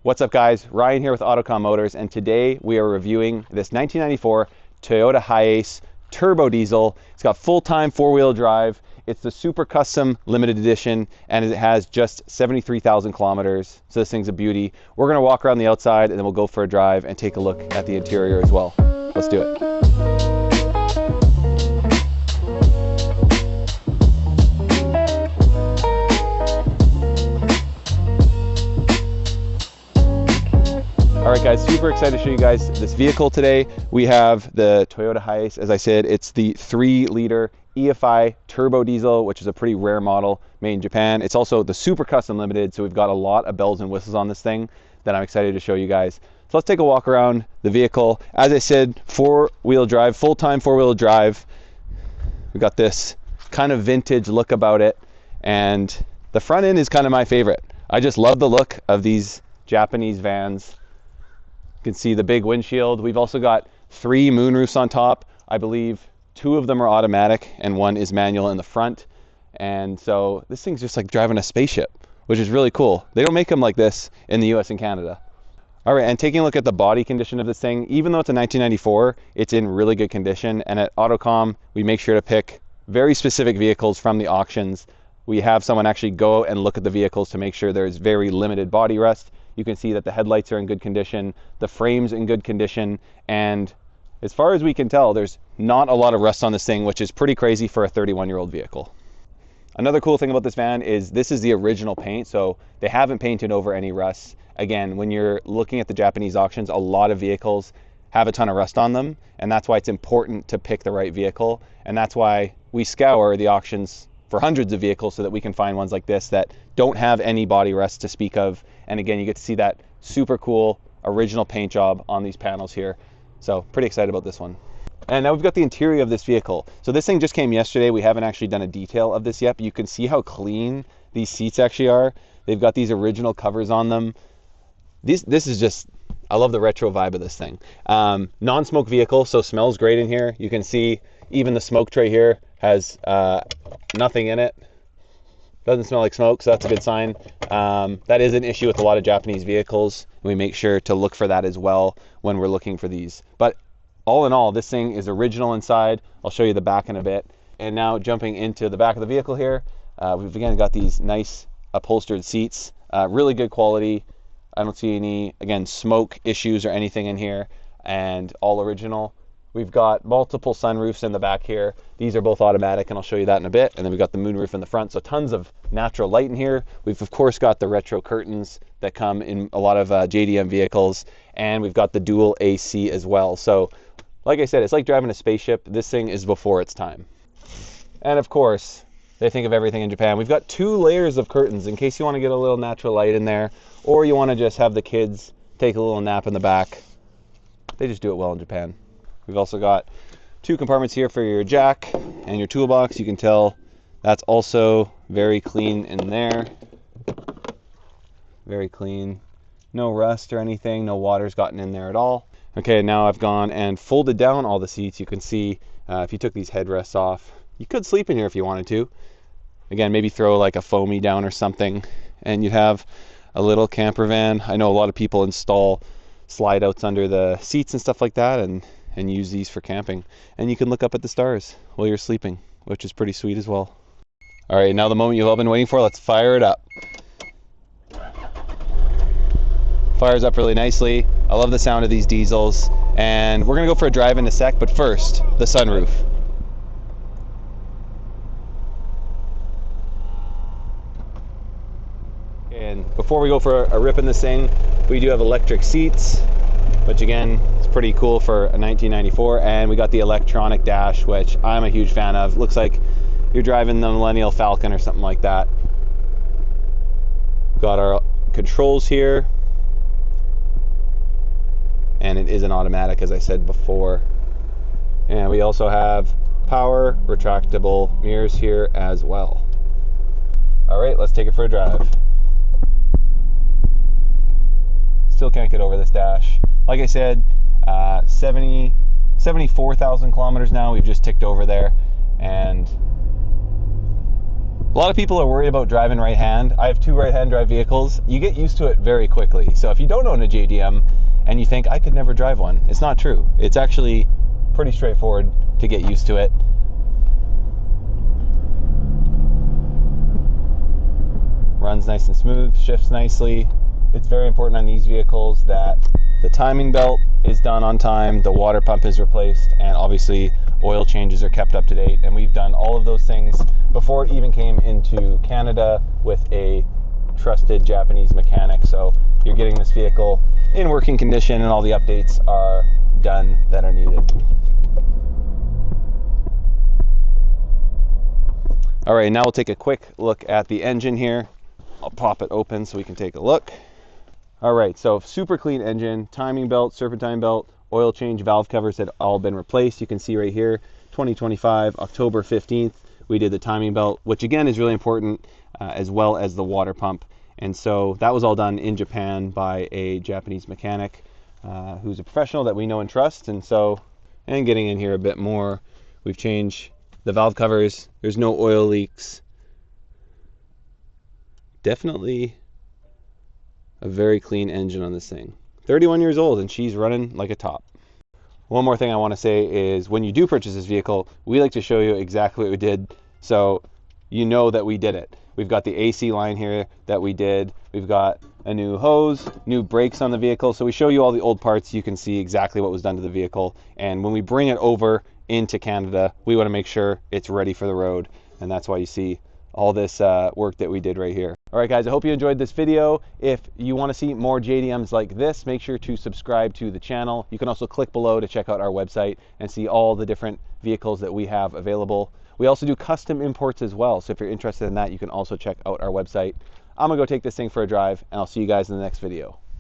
What's up guys, Ryan here with AUTOCOM Motors, and today we are reviewing this 1994 Toyota Hiace Turbo Diesel. It's got full-time four-wheel drive. It's the Super Custom Limited Edition, and it has just 73,000 kilometers, so this thing's a beauty. We're gonna walk around the outside and then we'll go for a drive and take a look at the interior as well. Let's do it. All right guys, super excited to show you guys this vehicle today. We have the Toyota Hiace. As I said, it's the 3-liter EFI turbo diesel, which is a pretty rare model made in Japan. It's also the Super Custom Limited, so we've got a lot of bells and whistles on this thing that I'm excited to show you guys. So let's take a walk around the vehicle. As I said, four-wheel drive, full-time four-wheel drive. We've got this kind of vintage look about it, and the front end is kind of my favorite. I just love the look of these Japanese vans. You can see the big windshield. We've also got 3 moonroofs on top. I believe 2 of them are automatic and 1 is manual in the front. And so this thing's just like driving a spaceship, which is really cool. They don't make them like this in the US and Canada. All right, and taking a look at the body condition of this thing, even though it's a 1994, it's in really good condition. And at AUTOCOM, we make sure to pick very specific vehicles from the auctions. We have someone actually go and look at the vehicles to make sure there's very limited body rust. You can see that the headlights are in good condition, the frame's in good condition, and as far as we can tell, there's not a lot of rust on this thing, which is pretty crazy for a 31-year-old vehicle. Another cool thing about this van is this is the original paint, so they haven't painted over any rust. Again, when you're looking at the Japanese auctions, a lot of vehicles have a ton of rust on them, and that's why it's important to pick the right vehicle, and that's why we scour the auctions for hundreds of vehicles so that we can find ones like this that don't have any body rust to speak of. And again, you get to see that super cool original paint job on these panels here. So pretty excited about this one. And now we've got the interior of this vehicle. So this thing just came yesterday. We haven't actually done a detail of this yet, but you can see how clean these seats actually are. They've got these original covers on them. This is just, I love the retro vibe of this thing. Non-smoke vehicle, so smells great in here. You can see even the smoke tray here has nothing in it. Doesn't smell like smoke, so that's a good sign. That is an issue with a lot of Japanese vehicles. We make sure to look for that as well when we're looking for these. But all in all, this thing is original inside. I'll show you the back in a bit. And now jumping into the back of the vehicle here, we've again got these nice upholstered seats, really good quality. I don't see any, again, smoke issues or anything in here, and all original. We've got multiple sunroofs in the back here. These are both automatic, and I'll show you that in a bit. And then we've got the moonroof in the front, so tons of natural light in here. We've, of course, got the retro curtains that come in a lot of JDM vehicles, and we've got the dual AC as well. So, like I said, it's like driving a spaceship. This thing is before its time. And, of course, they think of everything in Japan. We've got 2 layers of curtains in case you want to get a little natural light in there, or you want to just have the kids take a little nap in the back. They just do it well in Japan. We've also got 2 compartments here for your jack and your toolbox. You can tell that's also very clean in there. Very clean. No rust or anything. No water's gotten in there at all. Okay, now I've gone and folded down all the seats. You can see if you took these headrests off, you could sleep in here if you wanted to. Again, maybe throw like a foamy down or something, and you'd have a little camper van. I know a lot of people install slide outs under the seats and stuff like that, and use these for camping. And you can look up at the stars while you're sleeping, which is pretty sweet as well. All right, now the moment you've all been waiting for, let's fire it up. Fires up really nicely. I love the sound of these diesels. And we're gonna go for a drive in a sec, but first, the sunroof. And before we go for a rip in this thing, we do have electric seats, which again, is pretty cool for a 1994. And we got the electronic dash, which I'm a huge fan of. Looks like you're driving the Millennial Falcon or something like that. Got our controls here. And it is an automatic, as I said before. And we also have power retractable mirrors here as well. All right, let's take it for a drive. Still can't get over this dash. Like I said, 74,000 kilometers now. We've just ticked over there, and A lot of people are worried about driving right-hand. I have two right-hand drive vehicles. You get used to it very quickly. So if you don't own a JDM and you think, I could never drive one, it's not true. It's actually pretty straightforward to get used to it. Runs nice and smooth, shifts nicely. It's very important on these vehicles that the timing belt is done on time, the water pump is replaced, and obviously oil changes are kept up to date. And we've done all of those things before it even came into Canada with a trusted Japanese mechanic. So you're getting this vehicle in working condition and all the updates are done that are needed. All right, now we'll take a quick look at the engine here. I'll pop it open so we can take a look. All right, so super clean engine, timing belt, serpentine belt, oil change, valve covers had all been replaced. You can see right here, 2025, October 15th, we did the timing belt, which again is really important, as well as the water pump. And so that was all done in Japan by a Japanese mechanic who's a professional that we know and trust. And so, and getting in here a bit more, we've changed the valve covers. There's no oil leaks. Definitely a very clean engine on this thing. 31 years old and she's running like a top. One more thing I want to say is when you do purchase this vehicle, we like to show you exactly what we did so you know that we did it. We've got the AC line here that we did. We've got a new hose, new brakes on the vehicle. So we show you all the old parts. You can see exactly what was done to the vehicle. And when we bring it over into Canada, we want to make sure it's ready for the road. And that's why you see all this work that we did right here. All right, guys, I hope you enjoyed this video. If you want to see more JDMs like this, make sure to subscribe to the channel. You can also click below to check out our website and see all the different vehicles that we have available. We also do custom imports as well. So if you're interested in that, you can also check out our website. I'm gonna go take this thing for a drive and I'll see you guys in the next video.